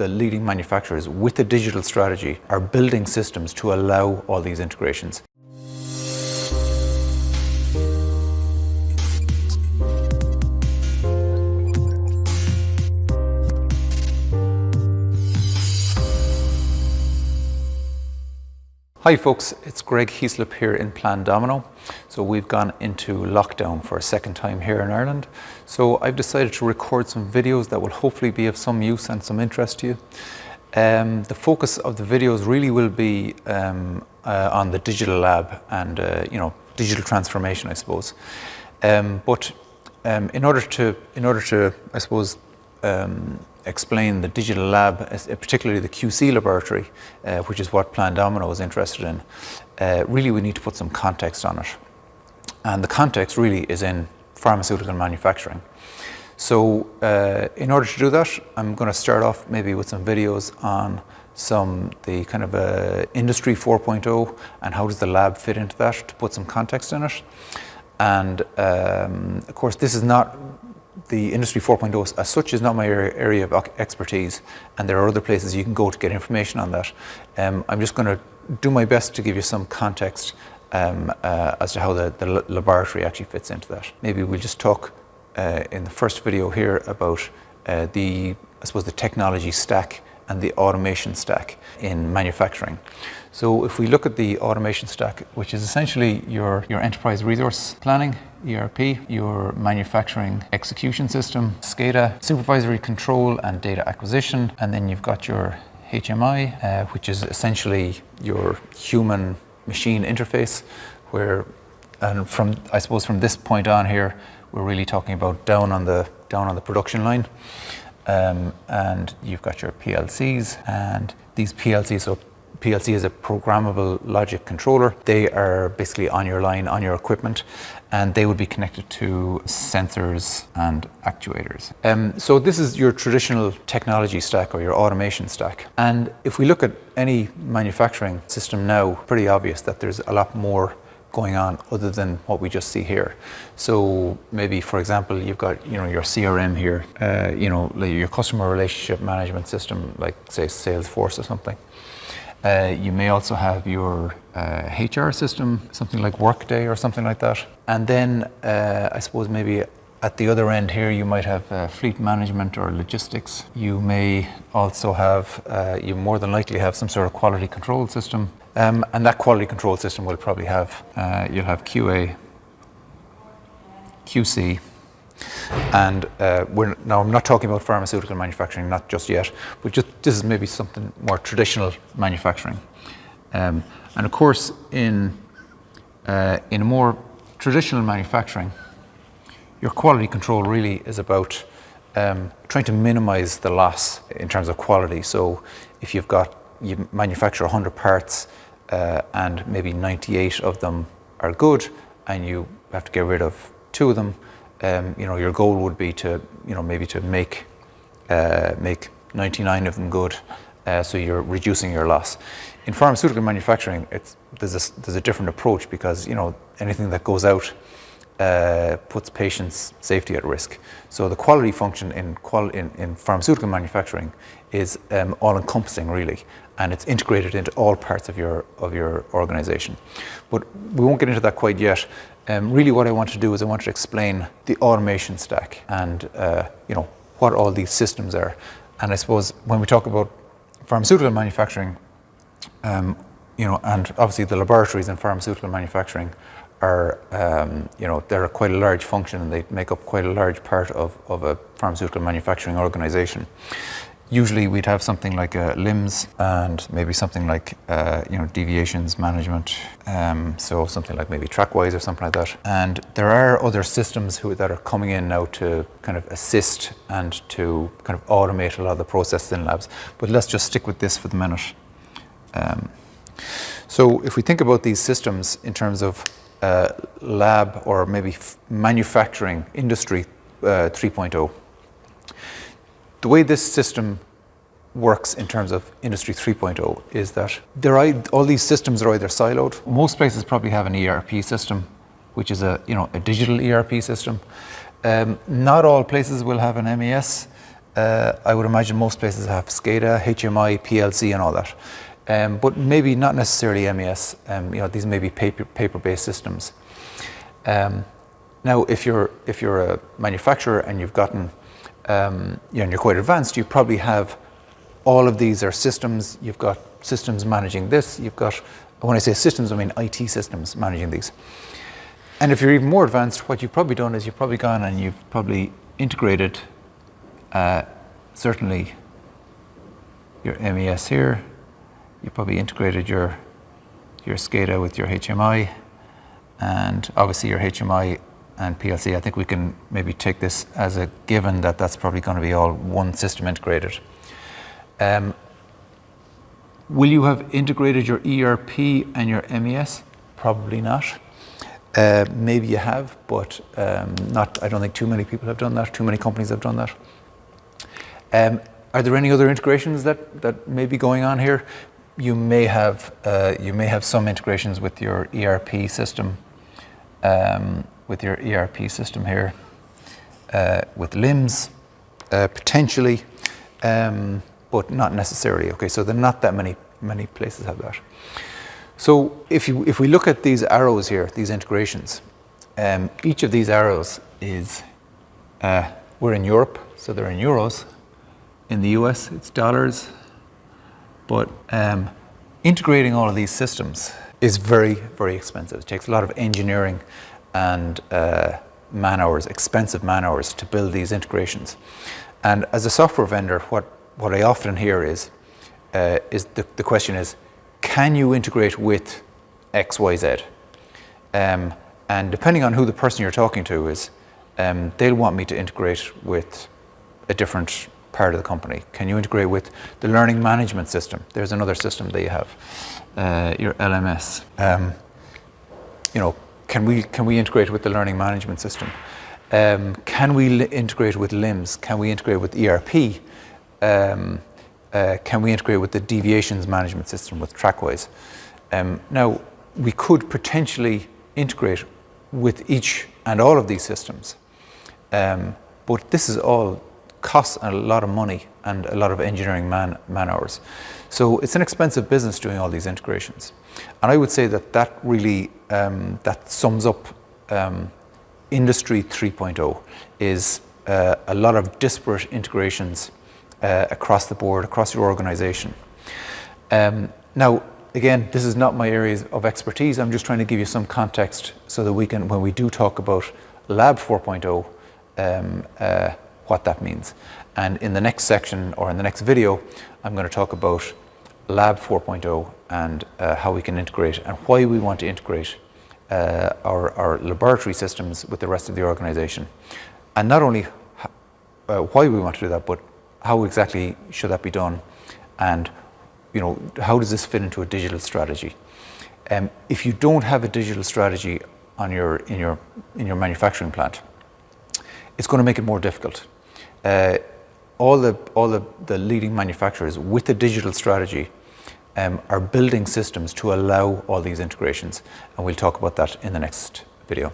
the leading manufacturers with a digital strategy are building systems to allow all these integrations. Hi folks, it's Greg Heaslip here in PlanDomino. So we've gone into lockdown for a second time here in Ireland. So I've decided to record some videos that will hopefully be of some use and some interest to you. The focus of the videos really will be on the digital lab and digital transformation, I suppose. But in order to I suppose explain the digital lab, particularly the QC laboratory, which is what PlanDomino is interested in, really we need to put some context on it. And the context really is in pharmaceutical manufacturing. So in order to do that, I'm going to start off maybe with some videos on the kind of industry 4.0 and how does the lab fit into that, to put some context in it. And of course, this is not the industry 4.0 as such is not my area of expertise, and there are other places you can go to get information on that. I'm just going to do my best to give you some context as to how the laboratory actually fits into that. Maybe we'll just talk in the first video here about I suppose the technology stack and the automation stack in manufacturing. So if we look at the automation stack, which is essentially your enterprise resource planning, ERP, your manufacturing execution system, SCADA, supervisory control and data acquisition, and then you've got your HMI, which is essentially your human machine interface, and I suppose from this point on here, we're really talking about down on the production line. And you've got your PLCs, and these PLCs, so PLC is a programmable logic controller. They are basically on your line, on your equipment, and they would be connected to sensors and actuators. So this is your traditional technology stack or your automation stack. And if we look at any manufacturing system now, pretty obvious that there's a lot more going on other than what we just see here. So maybe, for example, you've got your CRM here, like your customer relationship management system, like say Salesforce or something. You may also have your HR system, something like Workday or something like that. And then I suppose maybe at the other end here, you might have fleet management or logistics. You may also have, you more than likely have some sort of quality control system. And that quality control system will probably have, you'll have QA, QC, and now I'm not talking about pharmaceutical manufacturing, not just yet, but this is maybe something more traditional manufacturing. And of course, in a more traditional manufacturing, your quality control really is about trying to minimize the loss in terms of quality. So if you manufacture 100 parts and maybe 98 of them are good, and you have to get rid of 2 of them, your goal would be to maybe to make 99 of them good, so you're reducing your loss. In pharmaceutical manufacturing, there's a different approach, because anything that goes out puts patients' safety at risk. So the quality function in pharmaceutical manufacturing is all-encompassing, really, and it's integrated into all parts of your organization. But we won't get into that quite yet. Really, what I want to do is I want to explain the automation stack and what all these systems are. And I suppose when we talk about pharmaceutical manufacturing, and obviously the laboratories in pharmaceutical manufacturing are, they're quite a large function, and they make up quite a large part of a pharmaceutical manufacturing organization. Usually we'd have something like LIMS and maybe something like deviations management, so something like maybe TrackWise or something like that. And there are other systems that are coming in now to kind of assist and to kind of automate a lot of the processes in labs. But let's just stick with this for the minute. So if we think about these systems in terms of lab or maybe manufacturing industry 3.0, the way this system works in terms of Industry 3.0 is that all these systems are either siloed. Most places probably have an ERP system, which is a digital ERP system. Not all places will have an MES, I would imagine most places have SCADA, HMI, PLC and all that. But maybe not necessarily MES. These may be paper-based systems. Now, if you're a manufacturer and you've gotten, and you're quite advanced, you probably have all of these are systems. You've got systems managing this. You've got, when I say systems, I mean IT systems managing these. And if you're even more advanced, what you've probably done is you've probably gone and you've probably integrated certainly your MES here. You probably integrated your SCADA with your HMI, and obviously your HMI and PLC. I think we can maybe take this as a given that that's probably going to be all one system integrated. Will you have integrated your ERP and your MES? Probably not. Maybe you have, but not. I don't think too many people have done that. Too many companies have done that. Are there any other integrations that may be going on here? You may have some integrations with your ERP system, here, with LIMS, potentially, but not necessarily. Okay, so there are not that many places have that. So if we look at these arrows here, these integrations, each of these arrows is we're in Europe, so they're in euros. In the US, it's dollars. But integrating all of these systems is very, very expensive. It takes a lot of engineering and man-hours, expensive man-hours to build these integrations. And as a software vendor, what I often hear is the question is, can you integrate with X, Y, Z? And depending on who the person you're talking to is, they'll want me to integrate with a different part of the company. Can you integrate with the learning management system? There's another system that you have, your LMS. Can we integrate with the learning management system? Can we integrate with LIMS? Can we integrate with ERP? Can we integrate with the deviations management system with TrackWise? Now, we could potentially integrate with each and all of these systems, but this is all costs a lot of money and a lot of engineering man hours. So it's an expensive business doing all these integrations. And I would say that really, that sums up Industry 3.0 is a lot of disparate integrations across the board, across your organization. Now, again, this is not my areas of expertise. I'm just trying to give you some context so that we can, when we do talk about Lab 4.0, what that means. And in the next section or in the next video, I'm going to talk about Lab 4.0 and how we can integrate and why we want to integrate our laboratory systems with the rest of the organization. And not only why we want to do that, but how exactly should that be done, and how does this fit into a digital strategy? If you don't have a digital strategy on in your manufacturing plant, it's going to make it more difficult. All the leading manufacturers with a digital strategy are building systems to allow all these integrations, and we'll talk about that in the next video.